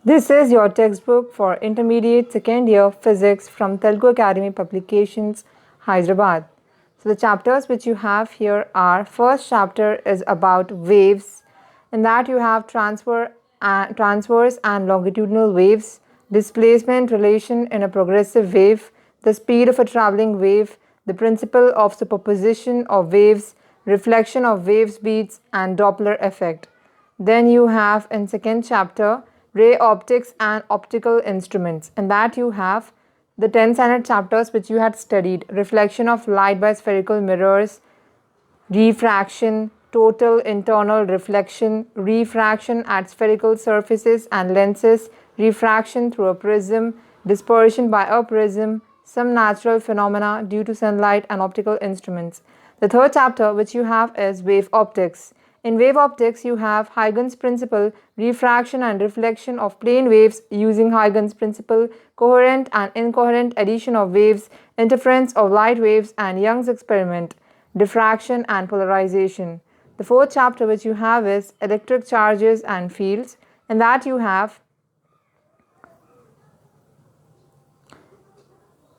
This is your textbook for intermediate second year physics from Telugu Academy Publications, Hyderabad. So the chapters which you have here are, first chapter is about waves. In that you have transverse and longitudinal waves, displacement relation in a progressive wave, the speed of a traveling wave, the principle of superposition of waves, reflection of wave speeds and Doppler effect. Then you have in second chapter ray optics and optical instruments. In that you have the 10 standard chapters which you had studied: reflection of light by spherical mirrors, refraction, total internal reflection, refraction at spherical surfaces and lenses, refraction through a prism, dispersion by a prism, some natural phenomena due to sunlight and optical instruments. The third chapter which you have is wave optics. In wave optics, you have Huygens principle, refraction and reflection of plane waves using Huygens principle, coherent and incoherent addition of waves, interference of light waves, and Young's experiment, diffraction and polarization. The fourth chapter which you have is electric charges and fields. In that you have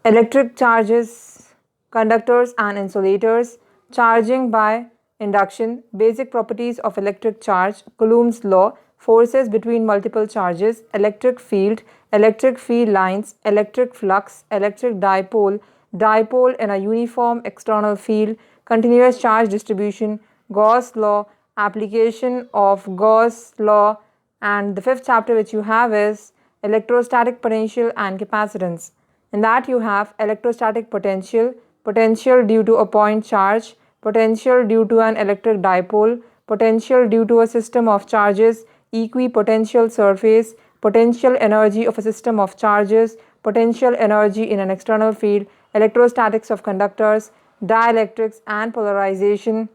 electric charges, conductors and insulators, charging by induction, basic properties of electric charge, Coulomb's law, forces between multiple charges, electric field lines, electric flux, electric dipole, dipole in a uniform external field, continuous charge distribution, Gauss law, application of Gauss law, and the fifth chapter which you have is electrostatic potential and capacitance. In that you have electrostatic potential, potential due to a point charge, potential due to an electric dipole, potential due to a system of charges, equipotential surface, potential energy of a system of charges, potential energy in an external field, electrostatics of conductors, dielectrics and polarization,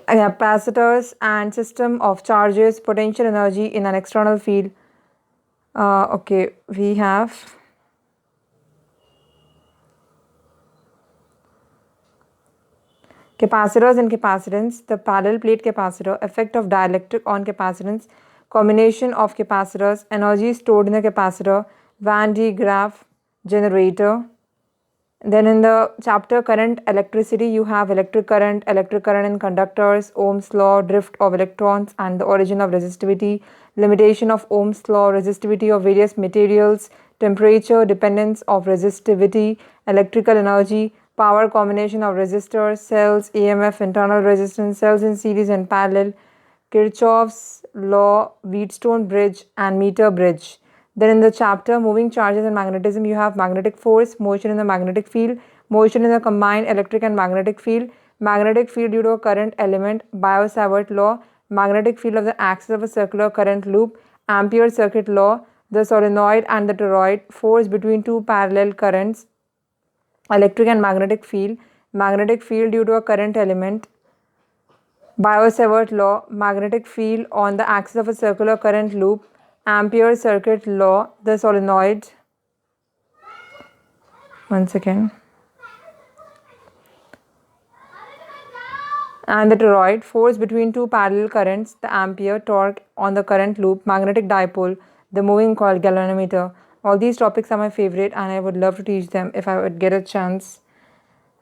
capacitors and system of charges, potential energy in an external field. Okay, we have capacitors and capacitance, the parallel plate capacitor, effect of dielectric on capacitance, combination of capacitors, energy stored in the capacitor, Van de Graaff generator. Then in the chapter current electricity, you have electric current in conductors, Ohm's law, drift of electrons and the origin of resistivity, limitation of Ohm's law, resistivity of various materials, temperature, dependence of resistivity, electrical energy, power, combination of resistors, cells, EMF, internal resistance, cells in series and parallel, Kirchhoff's law, Wheatstone bridge and meter bridge. Then in the chapter moving charges and magnetism, you have magnetic force, motion in the magnetic field, motion in the combined electric and magnetic field due to a current element, Biot-Savart law, magnetic field of the axis of a circular current loop, Ampere circuit law, the solenoid and the toroid, force between two parallel currents, electric and magnetic field due to a current element, Biot-Savart law, magnetic field on the axis of a circular current loop, Ampere circuit law, the solenoid, and the toroid, force between two parallel currents, the ampere, torque on the current loop, magnetic dipole, the moving coil, galvanometer. All these topics are my favorite and I would love to teach them if I would get a chance.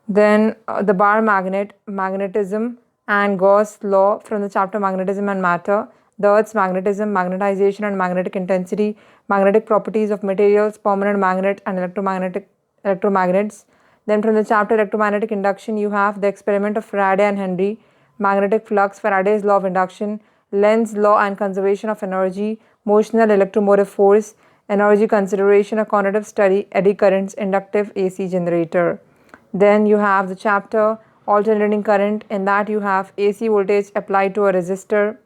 Then the bar magnet, magnetism and Gauss law from the chapter magnetism and matter, the Earth's magnetism, magnetization and magnetic intensity, magnetic properties of materials, permanent magnet and electromagnets. Then from the chapter electromagnetic induction, you have the experiment of Faraday and Henry, magnetic flux, Faraday's law of induction, Lenz's law and conservation of energy, motional electromotive force, energy consideration, a quantitative study, eddy currents, inductive AC generator. Then you have the chapter alternating current. In that you have AC voltage applied to a resistor,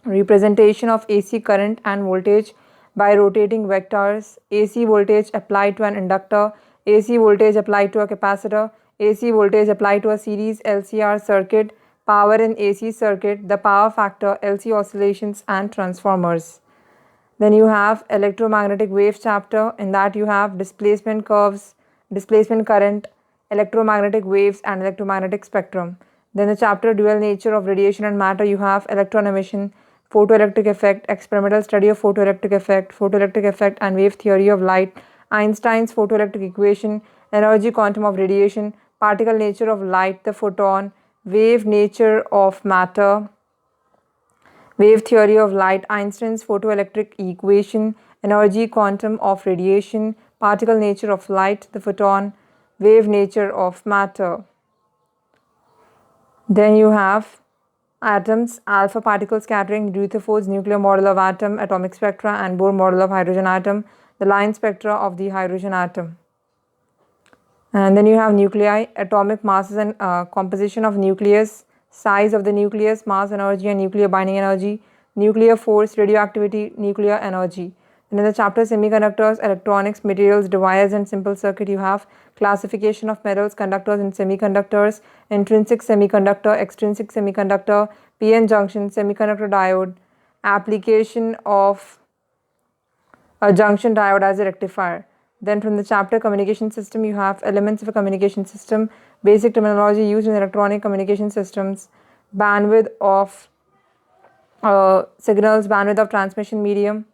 representation of AC current and voltage by rotating vectors, AC voltage applied to an inductor, AC voltage applied to a capacitor, AC voltage applied to a series LCR circuit, power in AC circuit, the power factor, LC oscillations and transformers. Then you have electromagnetic wave chapter. In that you have displacement curves, displacement current, electromagnetic waves and electromagnetic spectrum. Then the chapter dual nature of radiation and matter, you have electron emission, photoelectric effect, experimental study of photoelectric effect and wave theory of light, Einstein's photoelectric equation, energy quantum of radiation, particle nature of light, the photon, wave nature of matter, wave theory of light, Einstein's photoelectric equation, energy quantum of radiation, particle nature of light, the photon, wave nature of matter. Then you have atoms, alpha particle scattering, Rutherford's nuclear model of atom, atomic spectra, and Bohr model of hydrogen atom, the line spectra of the hydrogen atom. And then you have nuclei, atomic masses and composition of nucleus, size of the nucleus, mass energy and nuclear binding energy, nuclear force, radioactivity, nuclear energy. And in the chapter semiconductors, electronics, materials, devices and simple circuit, you have classification of metals, conductors and semiconductors, intrinsic semiconductor, extrinsic semiconductor, p-n junction, semiconductor diode, application of a junction diode as a rectifier. Then from the chapter communication system, you have elements of a communication system, basic terminology used in electronic communication systems, bandwidth of signals, bandwidth of transmission medium,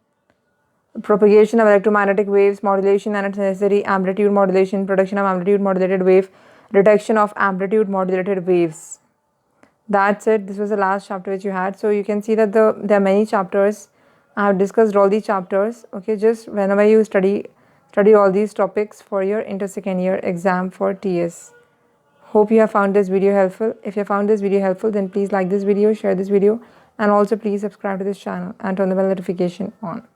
propagation of electromagnetic waves, modulation and its necessary amplitude modulation, production of amplitude modulated wave, detection of amplitude modulated waves. That's it. This was the last chapter which you had. So you can see that there are many chapters. I have discussed all these chapters. Okay, just whenever you study all these topics for your inter-second year exam for TS. Hope you have found this video helpful. If you have found this video helpful, then please like this video, share this video, and also please subscribe to this channel and turn the bell notification on.